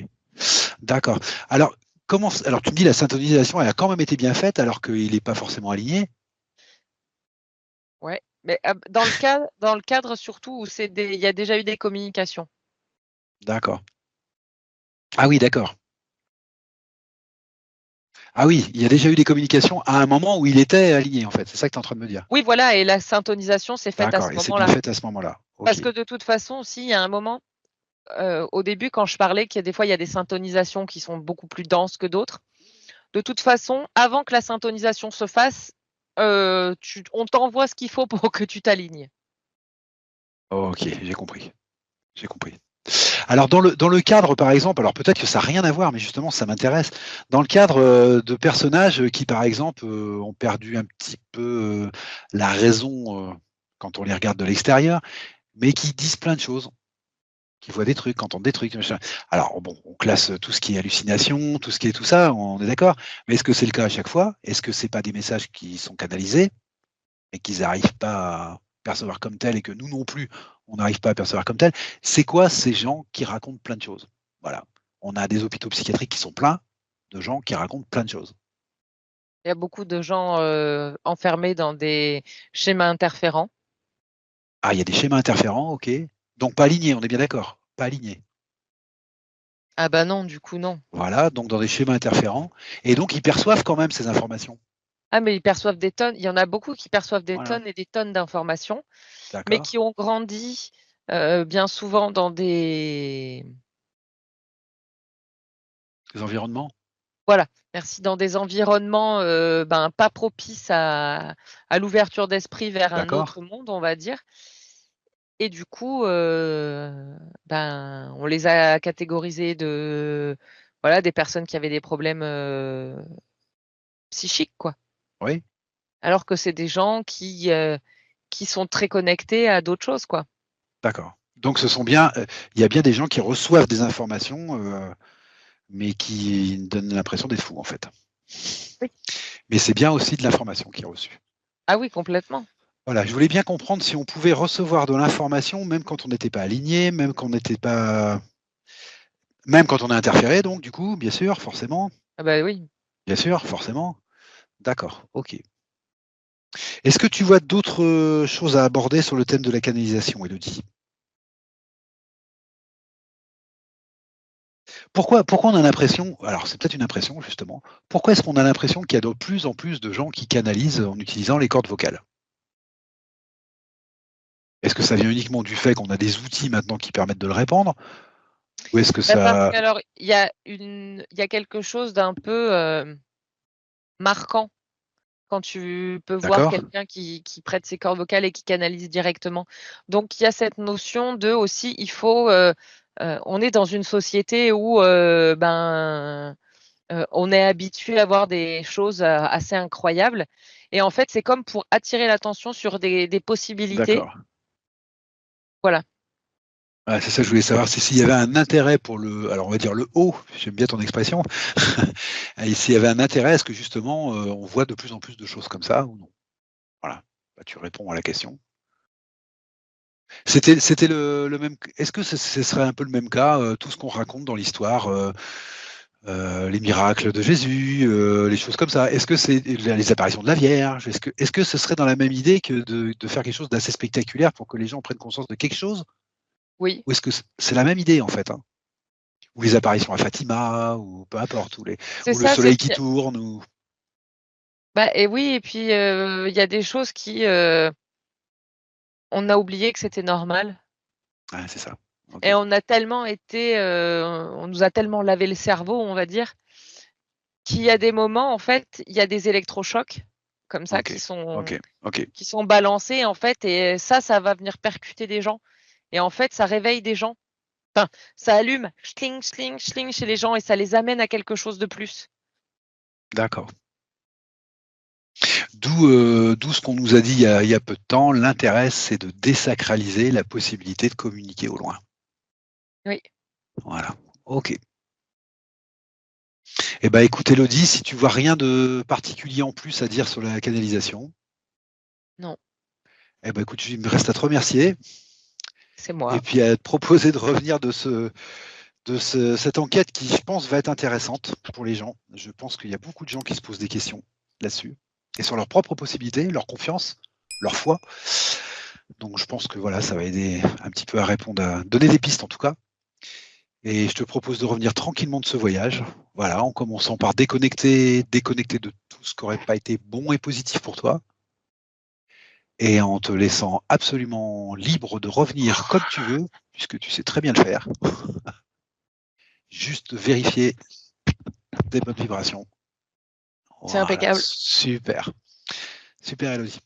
D'accord. Alors, alors tu me dis la syntonisation, elle a quand même été bien faite alors qu'il n'est pas forcément aligné. Ouais, mais dans le cadre surtout où il y a déjà eu des communications. D'accord. Ah oui, d'accord. Ah oui, il y a déjà eu des communications à un moment où il était aligné, en fait. C'est ça que tu es en train de me dire. Oui, voilà, et la syntonisation s'est faite à D'accord, ce et c'est bien moment-là. fait à ce moment-là. Parce Ok. que de toute façon, aussi, il y a un moment, au début, quand je parlais qu'il y a des fois, il y a des syntonisations qui sont beaucoup plus denses que d'autres. De toute façon, avant que la syntonisation se fasse, on t'envoie ce qu'il faut pour que tu t'alignes. Ok, j'ai compris. J'ai compris. Alors dans le cadre, par exemple, alors peut-être que ça n'a rien à voir, mais justement ça m'intéresse. Dans le cadre de personnages qui, par exemple, ont perdu un petit peu la raison quand on les regarde de l'extérieur, mais qui disent plein de choses, qui voient des trucs, qui entendent des trucs, machin. Alors bon, on classe tout ce qui est hallucination, tout ce qui est tout ça, on est d'accord. Mais est-ce que c'est le cas à chaque fois? Est-ce que c'est pas des messages qui sont canalisés et qu'ils n'arrivent pas à percevoir comme tel et que nous non plus, on n'arrive pas à percevoir comme tel? C'est quoi ces gens qui racontent plein de choses? Voilà. On a des hôpitaux psychiatriques qui sont pleins de gens qui racontent plein de choses. Il y a beaucoup de gens enfermés dans des schémas interférents. Ah, il y a des schémas interférents, ok. Donc pas alignés, on est bien d'accord. Pas alignés. Ah bah non, du coup non. Voilà, donc dans des schémas interférents. Et donc ils perçoivent quand même ces informations. Ah mais ils perçoivent des tonnes. Il y en a beaucoup qui perçoivent des Voilà, tonnes et des tonnes d'informations, mais d'accord. qui ont grandi bien souvent dans des Les environnements, voilà, merci, dans des environnements pas propices à l'ouverture d'esprit vers un d'accord. autre monde, on va dire. Et du coup, on les a catégorisés voilà, des personnes qui avaient des problèmes psychiques, quoi. Oui, Alors que c'est des gens qui sont très connectés à d'autres choses, quoi. d'accord. Donc ce sont bien, il y a bien des gens qui reçoivent des informations, mais qui donnent l'impression d'être fous en fait. Oui. Mais c'est bien aussi de l'information qui est reçue. Ah oui, complètement. Voilà, je voulais bien comprendre si on pouvait recevoir de l'information, même quand on n'était pas aligné, même quand on n'était pas. Même quand on a interféré, donc, du coup, bien sûr, forcément. Ah bah oui. Bien sûr, forcément. D'accord, ok. Est-ce que tu vois d'autres choses à aborder sur le thème de la canalisation, Élodie? Pourquoi on a l'impression, alors c'est peut-être une impression justement, pourquoi est-ce qu'on a l'impression qu'il y a de plus en plus de gens qui canalisent en utilisant les cordes vocales? Est-ce que ça vient uniquement du fait qu'on a des outils maintenant qui permettent de le répandre? Ou est-ce que Bah, parce ça. qu'alors il y a quelque chose d'un peu, marquant quand tu peux voir D'accord? quelqu'un qui prête ses cordes vocales et qui canalise directement. Donc il y a cette notion de aussi, il faut, on est dans une société où, on est habitué à voir des choses, assez incroyables et en fait, c'est comme pour attirer l'attention sur des possibilités. D'accord. Voilà. Ouais, c'est ça que je voulais savoir, si s'il y avait un intérêt pour alors on va dire le haut, j'aime bien ton expression, et s'il y avait un intérêt, est-ce que justement on voit de plus en plus de choses comme ça ou non? Voilà, bah, tu réponds à la question. C'était le même. Est-ce que ce serait un peu le même cas, tout ce qu'on raconte dans l'histoire, les miracles de Jésus, les choses comme ça? Est-ce que c'est les apparitions de la Vierge? Est-ce que ce serait dans la même idée que de faire quelque chose d'assez spectaculaire pour que les gens prennent conscience de quelque chose? Oui, Ou est-ce que c'est la même idée en fait, hein? Ou les apparitions à Fatima, ou peu importe, c'est ou le ça, c'est soleil qui qu'il tourne, ou. et oui et puis, il y a des choses qui, on a oublié que c'était normal Ouais, c'est ça. Ok. et on nous a tellement lavé le cerveau, on va dire, qu'il y a des moments, en fait, il y a des électrochocs comme ça Ok. Ok. Ok. qui sont balancés, en fait et ça va venir percuter des gens et en fait, ça réveille des gens. Enfin, ça allume schling, schling, schling chez les gens et ça les amène à quelque chose de plus. D'accord. D'où ce qu'on nous a dit il y a peu de temps, l'intérêt, c'est de désacraliser la possibilité de communiquer au loin. Oui. Voilà, ok. Eh ben, écoute, Élodie, si tu vois rien de particulier en plus à dire sur la canalisation. Non. Eh ben, écoute, il me reste à te remercier. C'est moi. Et puis à te proposer de revenir de cette enquête qui, je pense, va être intéressante pour les gens. Je pense qu'il y a beaucoup de gens qui se posent des questions là-dessus et sur leurs propres possibilités, leur confiance, leur foi. Donc je pense que voilà, ça va aider un petit peu à répondre, à donner des pistes en tout cas. Et je te propose de revenir tranquillement de ce voyage. Voilà, en commençant par déconnecter de tout ce qui n'aurait pas été bon et positif pour toi. Et en te laissant absolument libre de revenir comme tu veux, puisque tu sais très bien le faire. Juste vérifier des bonnes vibrations. C'est Voilà, impeccable. super. Super, Élodie.